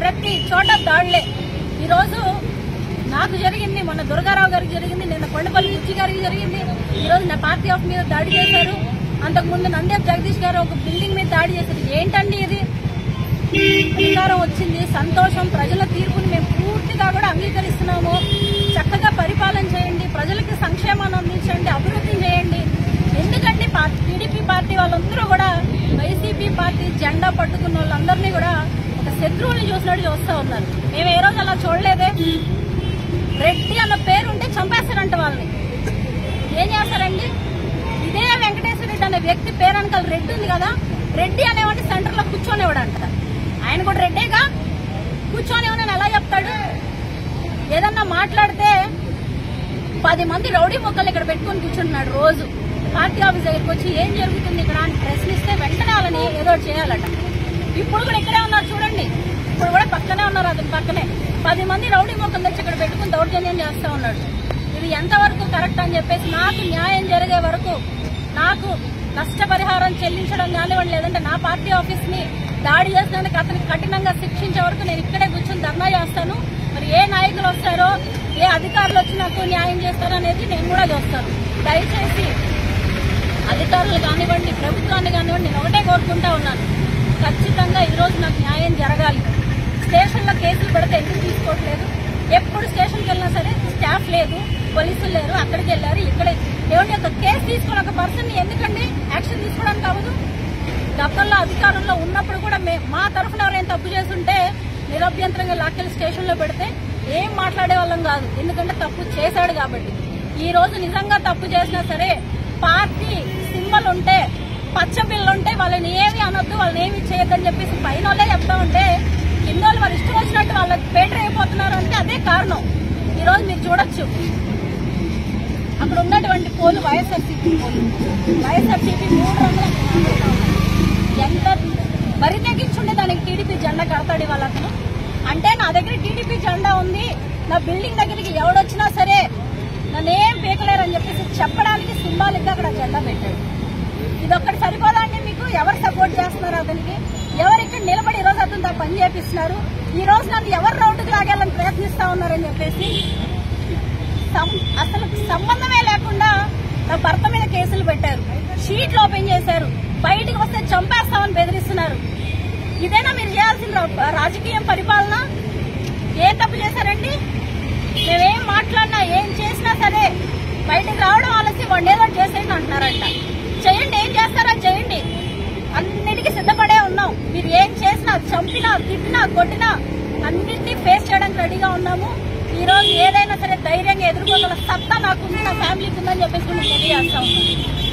ప్రతి చోట దాడులే. ఈ రోజు నాకు జరిగింది, మొన్న దుర్గారావు గారికి జరిగింది, నిన్న కొండపల్లి బుచ్చి గారికి జరిగింది. ఈ రోజు నా పార్టీ ఆఫ్ మీద దాడి చేశారు. అంతకుముందు నందేప్ జగదీష్ గారు ఒక బిల్డింగ్ మీద దాడి చేశారు. ఏంటండి ఇది? అధికారం వచ్చింది, సంతోషం. ప్రజల తీర్పుని మేము పూర్తిగా కూడా అంగీకరిస్తున్నాము. చక్కగా పరిపాలన చేయండి, ప్రజలకి సంక్షేమాన్ని అందించండి, అభివృద్ధి చేయండి. ఎందుకంటే టీడీపీ పార్టీ వాళ్ళందరూ కూడా వైసీపీ పార్టీ జెండా పట్టుకున్న వాళ్ళందరినీ కూడా ఒక శత్రువుని చూసినట్టు చూస్తూ ఉన్నారు. మేము ఏ రోజు అలా చూడలేదే. రెడ్డి అన్న పేరు ఉంటే చంపేస్తారంట వాళ్ళని. ఏం చేస్తారండి? ఇదే వెంకటేశ్వర రెడ్డి అనే వ్యక్తి పేరు వెనకాల రెడ్డి ఉంది కదా, రెడ్డి అనేవాడిని సెంటర్ లో కూర్చొనివాడంట. ఆయన కూడా రెడ్డేగా, కూర్చొనివ్వనని ఎలా చెప్తాడు? ఏదన్నా మాట్లాడితే 10 మంది రౌడీ మొక్కలు ఇక్కడ పెట్టుకుని కూర్చుంటున్నాడు. రోజు పార్టీ ఆఫీస్ దగ్గరికి వచ్చి ఏం జరుగుతుంది ఇక్కడ అని ప్రశ్నిస్తే వెంటనే వాళ్ళని ఏదో చేయాలట. ఇప్పుడు కూడా ఇక్కడే ఉన్నారు చూడండి, ఇప్పుడు కూడా పక్కనే ఉన్నారు, అతని పక్కనే 10 మంది రౌడీ మొక్కలు తెచ్చి ఇక్కడ పెట్టుకుని దౌర్జన్యం చేస్తా ఉన్నాడు. ఇది ఎంతవరకు కరెక్ట్ అని చెప్పేసి నాకు న్యాయం జరిగే వరకు, నాకు నష్టపరిహారం చెల్లించడం కానివ్వండి, లేదంటే నా పార్టీ ఆఫీస్ ని దాడి చేసినందుకు అతనికి కఠినంగా శిక్షించే వరకు నేను ఇక్కడే కూర్చొని ధర్నా చేస్తాను. మరి ఏ నాయకులు వస్తారో, ఏ అధికారులు వచ్చి నాకు న్యాయం చేస్తారో అనేది నేను కూడా చూస్తాను. దయచేసి అధికారులు కానివ్వండి, ప్రభుత్వాన్ని కానివ్వండి, నేను ఒకటే కోరుకుంటా ఉన్నాను, ఖచ్చితంగా ఈ రోజు నాకు న్యాయం జరగాలి. స్టేషన్లో కేసులు పెడితే ఎందుకు తీసుకోవట్లేదు? ఎప్పుడు స్టేషన్కి వెళ్ళినా సరే స్టాఫ్ లేదు, పోలీసులు లేరు, అక్కడికి వెళ్ళారు, ఇక్కడే ఏమంటే ఒక కేసు తీసుకుని ఒక పర్సన్ ఎందుకండి యాక్షన్ తీసుకోవడానికి అవ్వదు? గతంలో అధికారంలో ఉన్నప్పుడు కూడా మా తరఫున ఎవరైనా తప్పు చేస్తుంటే నిరభ్యంతరంగా లాక్కెళ్ళి స్టేషన్లో పెడితే ఏం మాట్లాడే వాళ్ళం కాదు, ఎందుకంటే తప్పు చేశాడు కాబట్టి. ఈ రోజు నిజంగా తప్పు చేసినా సరే పార్టీ సింబల్ ఉంటే, పచ్చ బిల్లు ఉంటే వాళ్ళని ఏమి అనొద్దు, వాళ్ళని ఏమి చేయొద్దని చెప్పేసి పైన వాళ్ళే చెప్తా ఉంటే కింద వాళ్ళు మరి ఇష్టం వచ్చినట్టు వాళ్ళకి పేటర్ అయిపోతున్నారు అంటే అదే కారణం. ఈ రోజు మీరు చూడొచ్చు, అక్కడ ఉన్నటువంటి పోలు వైఎస్ఆర్సీపీ పోలు, వైఎస్ఆర్సీపీ 3 రంగుల ఎంత బరి తెగించుండే దానికి టీడీపీ జెండా కడతాడు వాళ్ళ అతను. అంటే నా దగ్గర టీడీపీ జెండా ఉంది, నా బిల్డింగ్ దగ్గరికి ఎవడొచ్చినా సరే నన్నేం పీకలేరని చెప్పేసి చెప్పడానికి సింబాలిక్ గా అక్కడ జెండా పెట్టాడు. ఇదొక్కటి సరిపోదా అండి మీకు? ఎవరు సపోర్ట్ చేస్తున్నారు అతనికి? ఎవరు ఇక్కడ నిలబడి ఈ రోజు అతను పని చేపిస్తున్నారు? ఈ రోజు నన్ను ఎవరు రౌండ్కి లాగాలని ప్రయత్నిస్తా ఉన్నారని చెప్పేసి అసలు సంబంధమే లేకుండా నా భర్త మీద కేసులు పెట్టారు, షీట్లు ఓపెన్ చేశారు, బయటికి వస్తే చంపేస్తామని బెదిరిస్తున్నారు. ఇదేనా మీరు చేయాల్సిన రాజకీయం పరిపాలన? ఏం తప్పు చేశారండి? మేమేం మాట్లాడినా ఏం చేసినా సరే బయటకు రావడం ఆలస్యం, వండేదో చేసేయండి అంటున్నారంట. చేయండి, ఏం చేస్తారో చేయండి, అన్నిటికీ సిద్ధపడే ఉన్నాం. మీరు ఏం చేసినా, చంపినా, తిట్టినా, కొట్టినా అన్నింటినీ ఫేస్ చేయడానికి రెడీగా ఉన్నాము. ఈ రోజు ఏదైనా సరే ధైర్యంగా ఎదుర్కోగల సత్తా నాకుంది, నా ఫ్యామిలీకి ఉందని చెప్పేసి నేను తెలియజేస్తా ఉన్నాను.